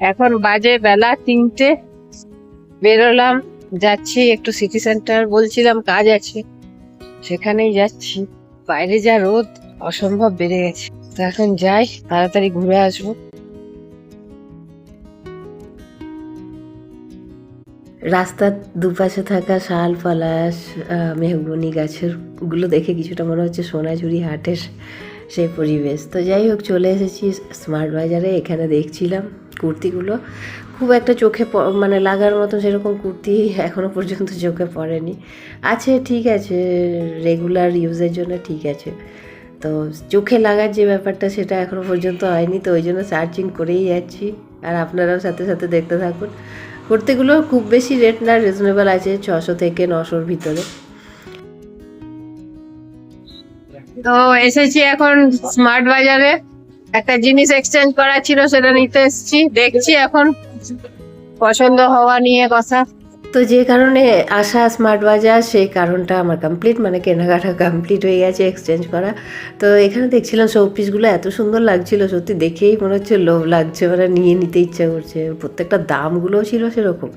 এখন বাজে বেলা 3টে। বেরোলাম, যাচ্ছি একটু সিটি সেন্টার, বলছিলাম কাজ আছে, সেখানেই যাচ্ছি। বাইরে যা রোদ, অসম্ভব বেড়ে গেছে। তো এখন যাই, তাড়াতাড়ি ঘুরে আসবো। রাস্তার দুপাশে থাকা শাল, পলাশ, মেহগনি গাছের গুলো দেখে কিছুটা মনে হচ্ছে সোনাঝুরি হাটের সেই পরিবেশ। তো যাই হোক, চলে এসেছি স্মার্ট বাজারে। এখানে দেখছিলাম কুর্তিগুলো, খুব একটা চোখে মানে লাগার মতো সেরকম কুর্তি এখনও পর্যন্ত চোখে পড়েনি। আছে, ঠিক আছে, রেগুলার ইউজের জন্য ঠিক আছে, তো চোখে লাগার যে ব্যাপারটা সেটা এখনও পর্যন্ত হয়নি। তো ওই জন্য সার্চিং করেই যাচ্ছি, আর আপনারাও সাথে সাথে দেখতে থাকুন। কুর্তিগুলো খুব বেশি রেট না, রিজনেবল আছে, 600 থেকে 900-র ভিতরে। তো এসেছি এখন স্মার্ট বাজারে, একটা জিনিস এক্সচেঞ্জ করা ছিল, সেটা নিতে এসেছি। দেখছি এখন পছন্দ হওয়া নিয়ে কথা। তো যে কারণে আসা স্মার্ট বাজার, সেই কারণটা আমার কমপ্লিট, মানে কেনাকাটা কমপ্লিট হয়ে গেছে, এক্সচেঞ্জ করা। তো এখানে দেখছিলাম শোপিসগুলো এত সুন্দর লাগছিল, সত্যি দেখেই মনে হচ্ছে লোভ লাগছে, মানে নিয়ে নিতে ইচ্ছা করছে। প্রত্যেকটা দামগুলোও ছিল সেরকম।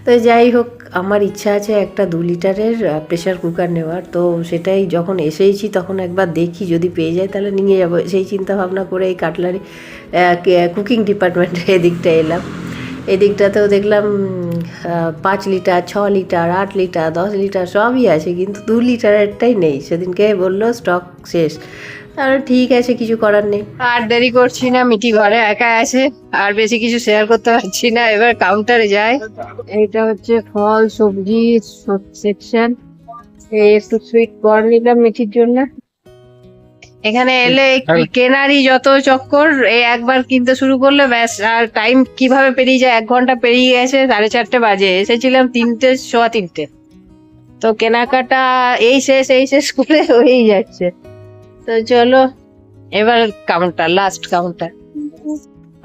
তো যাই হোক, আমার ইচ্ছা আছে একটা 2 লিটারের প্রেশার কুকার নেওয়ার। তো সেটাই যখন এসেইছি তখন একবার দেখি, যদি পেয়ে যায় তাহলে নিয়ে যাবো, সেই চিন্তা ভাবনা করে এই কাটলারি কুকিং ডিপার্টমেন্টে এদিকটা এলাম। এদিকটাতেও দেখলাম 5 লিটার, 6 লিটার, 8 লিটার, 10 লিটার সবই আছে, কিন্তু 2 লিটারেরটাই নেই। সেদিনকে বললো স্টক শেষ। তাহলে ঠিক আছে, কিছু করার নেই। আর দেরি করছি না, মিটি ঘরে একা আছে, আর বেশি কিছু শেয়ার করতে পারছি না। এবার কাউন্টারে যাই। এইটা হচ্ছে ফল সবজি সেকশন। একটু সুইট কর্ন নিলাম মিঠির জন্য। এখানে এলে কেনারই যত চক্কর, এই একবার কিনতে শুরু করলে ব্যাস, আর টাইম কিভাবে পেরিয়ে যায়। 1 ঘন্টা পেরিয়ে গেছে, 4:30 বাজে, এসেছিলাম 3টে, 3:15। তো কেনাকাটা এই শেষ করে হয়েই যাচ্ছে। তো চলো এবার কাউন্টার, লাস্ট কাউন্টার।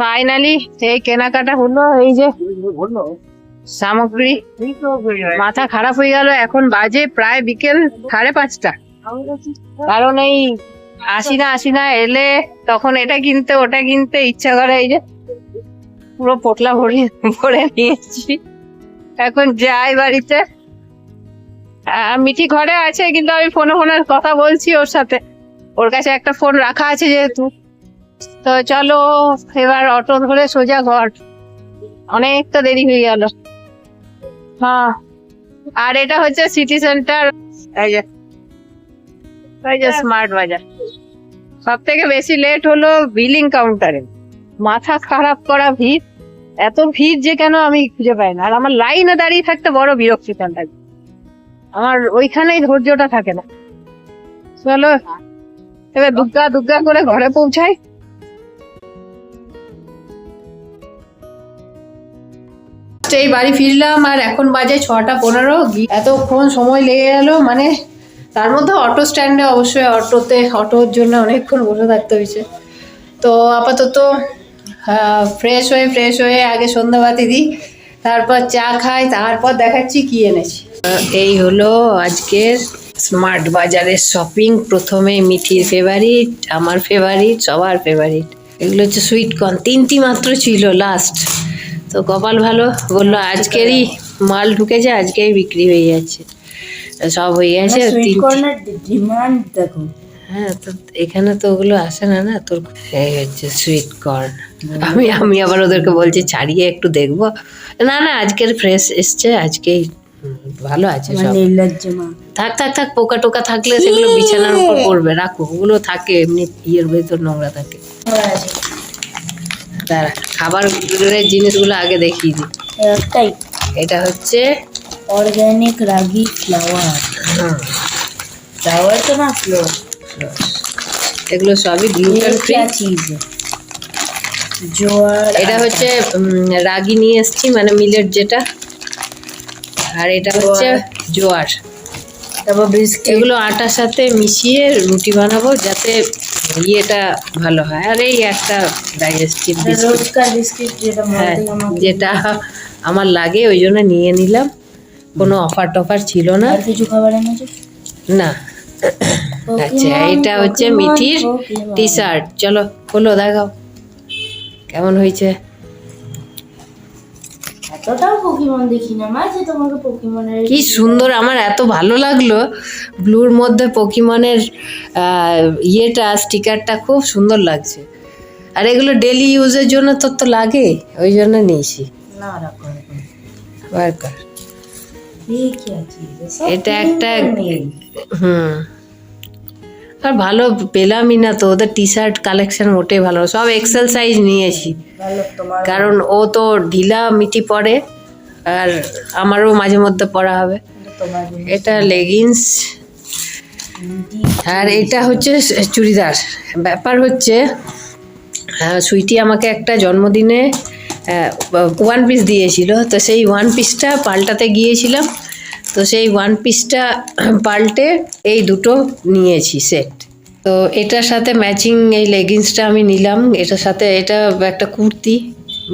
ফাইনালি এই কেনাকাটা হলো। এই যে সামগ্রী, মাথা খারাপ হয়ে গেল। এখন বাজে প্রায় বিকেল 5:30। কারণ এই আসি না এলে তখন এটা কিনতে ওটা কিনতে ইচ্ছা করে। এই যে পুরো পোটলা ভরে নিয়েছি। এখন যাই বাড়িতে। মিঠি ঘরে আছে, কিন্তু আমি ফোনে কথা বলছি ওর সাথে। ওর কাছে একটা ফোন রাখা আছে যেহেতু। তো চলো এবার অটো ধরে সোজা ঘর, অনেকটা দেরি হয়ে গেল। হ্যাঁ, আর এটা হচ্ছে সিটি সেন্টার, এই যে স্মার্ট বাজার। সব থেকে বেশি লেট হলো বিলিং কাউন্টারে, মাথা খারাপ করা ভিড়। এত ভিড় যে কেন আমি খুঁজে পাই না। আর আমার লাইনে দাঁড়িয়ে থাকতে বড় বিরক্তি লাগে, আমার ওইখানেই ধৈর্যটা থাকে না। চলো এবার দুগ্গা করে ঘরে পৌঁছাই। এই বাড়ি ফিরলাম, আর এখন বাজে 6:15। এতক্ষণ সময় লেগে গেল, মানে তার মধ্যে অটো স্ট্যান্ডে, অবশ্যই অটোর জন্য অনেকক্ষণ বসে থাকতে হয়েছে। তো আপাতত ফ্রেশ হয়ে আগে সন্ধ্যাবাতি দিই, তারপর চা খাই, তারপর দেখাচ্ছি কি এনেছি। এই হলো আজকের স্মার্ট বাজারের শপিং। প্রথমে মিঠির ফেভারিট, আমার ফেভারিট, সবার ফেভারিট। এগুলো হচ্ছে সুইট কর্ন, 3টি মাত্র ছিল লাস্ট। তো কপাল ভালো, বললো আজকেরই মাল ঢুকেছে, আজকেই বিক্রি হয়ে যাচ্ছে। সব হয়ে গেছে। ডিমান্ড দেখো। হ্যাঁ, তো এখানে তো ওগুলো আসে না তোর। এই হচ্ছে সুইট কর্ন। আমি আবার ওদেরকে বলছি ছাড়িয়ে একটু দেখবো। না আজকের ফ্রেশ এসছে, আজকেই ভালো আছে সব। থাক পোকা টোকা থাকলে সেগুলো বিছানার উপর পড়বে, রাখো। ওগুলো থাকে এমনি, ইয়ের ভেতর নোংরা থাকে। দাঁড়া, খাবারের জিনিসগুলো আগে দেখিয়ে দিই। এটা হচ্ছে অর্গানিক রাগি ফ্লাওয়ার। ফ্লাওয়ার তো না, ফ্লোর। এগুলো সবই গ্লুটেন ফ্রি। জোয়ার। এটা হচ্ছে রাগি নিয়ে এসছি, মানে মিলেট যেটা। আর এটা হচ্ছে জোয়ার। তারপর বিস্কিট। এগুলো আটার সাথে মিশিয়ে রুটি বানাবো, যাতে ইয়েটা ভালো হয়। আর এই একটা ডাইজেস্টিভ বিস্কিট, যেটা আমার লাগে, ওই জন্য নিয়ে নিলাম। কোনো অফার টফার ছিল না। আর কিছু খাবার এনেছো? না। আচ্ছা, এটা হচ্ছে মিঠির টি শার্ট। চলো খোলো, দেখাও কেমন হয়েছে। এতটাও পোকেমন দেখি না মা যে তোমাকে পোকেমনের কি সুন্দর, আমার এত ভালো লাগলো ব্লুর মধ্যে পোকিমনের ইয়েটা স্টিকারটা খুব সুন্দর লাগছে। আর এগুলো ডেলি ইউজের জন্য তো লাগে, ওই জন্য নিয়েছি। না রাখো বার কর। এই কি আছে এটা একটা আর ভালো পেলামই না তো, ওদের টি শার্ট কালেকশন মোটেই ভালো, সব এক্সেল সাইজ নিয়েছি ভালো তোমার কারণ ও তো ঢিলা মিটি পরে আর আমারও মাঝে মধ্যে পরা হবে। তোমার এটা লেগিংস আর এটা হচ্ছে চুড়িদার। ব্যাপার হচ্ছে সুইটি আমাকে একটা জন্মদিনে ওয়ান পিস দিয়েছিল, তো সেই ওয়ান পিসটা পাল্টাতে গিয়েছিলাম, তো সেই ওয়ান পিসটা পাল্টে এই দুটো নিয়েছি সেট। তো এটার সাথে ম্যাচিং এই লেগিংসটা আমি নিলাম, এটার সাথে এটা একটা কুর্তি।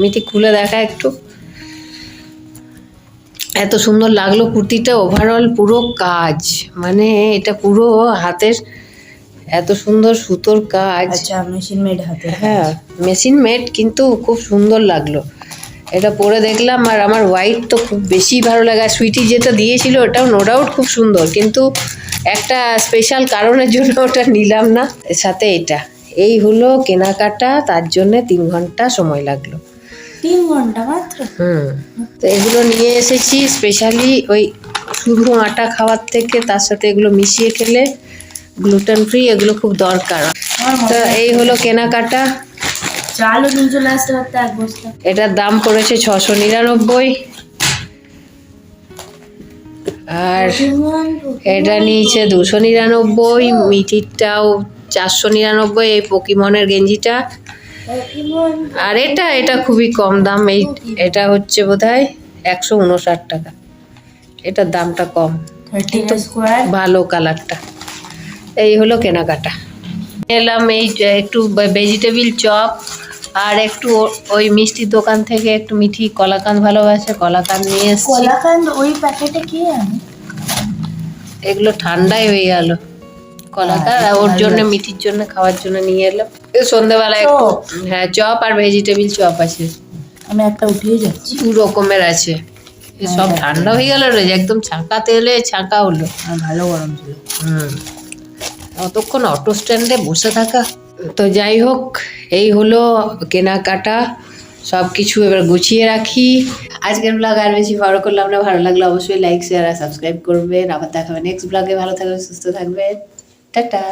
মিটি খুলে দেখা একটু, এত সুন্দর লাগলো কুর্তিটা। ওভারঅল পুরো কাজ, মানে এটা পুরো হাতের এত সুন্দর সুতোর কাজ। আচ্ছা মেশিন মেড হাতে হ্যাঁ মেশিন মেড, কিন্তু খুব সুন্দর লাগলো। এটা পরে দেখলাম আর আমার হোয়াইট তো খুব বেশি ভালো লাগে। আর সুইটি যেটা দিয়েছিল ওটাও নো ডাউট খুব সুন্দর, কিন্তু একটা স্পেশাল কারণের জন্য ওটা নিলাম না। এর সাথে এটা এই হলো কেনাকাটা, তার জন্যে 3 ঘন্টা সময় লাগলো। 3 ঘন্টা মাত্র? তো এগুলো নিয়ে এসেছি স্পেশালি ওই শুধু আটা খাওয়ার থেকে তার সাথে এগুলো মিশিয়ে খেলে গ্লুটেন ফ্রি, এগুলো খুব দরকার। তো এই হলো কেনাকাটা। চালও নিয়ে চলে আসতে পারতে এক বস্তা। এটার দাম পড়েছে 699, আর এটা নিয়েছে 299, মিঠিরটাও 499 এই পোকিমনের গেঞ্জিটা। আর এটা খুবই কম দাম, এটা হচ্ছে বোধহয় 159 টাকা। এটার দামটা কম, 30 স্কোয়ার। ভালো কালারটা। এই হলো কেনাকাটা। এলাম এই একটু ভেজিটেবিল চপ আর একটু ওই মিষ্টির দোকান থেকে একটু মিঠি কলাকাঁদ ভালোবাসে, কলাকাঁদ নিয়ে এসেছি। কলাকান্দ ওই প্যাকেটে কি আনে? এগুলো ঠান্ডাই হয়ে গেল কলাকাঁদ, আর ওর জন্য মিঠির জন্য খাওয়ার জন্য নিয়ে এলাম। সন্ধ্যেবেলা একটু হ্যাঁ চপ আর ভেজিটেবিল চপ আছে, আমি একটা উঠিয়ে যাচ্ছি। 2 রকমের আছে। সব ঠান্ডা হয়ে গেল রে, একদম ছাঁকা তেলে ছাঁকা হলো। ভালো গরম ছিল। অতক্ষণ অটো স্ট্যান্ডে বসে থাকা। তো যাই হোক, এই হলো কেনাকাটা, সব কিছু এবার গুছিয়ে রাখি। আজকের ব্লগ আর বেশি বড় করলাম না, ভালো লাগলো অবশ্যই লাইক শেয়ার আর সাবস্ক্রাইব করবেন। আবার দেখাবেন নেক্সট ব্লগে। ভালো থাকবেন, সুস্থ থাকবেন, টাটা।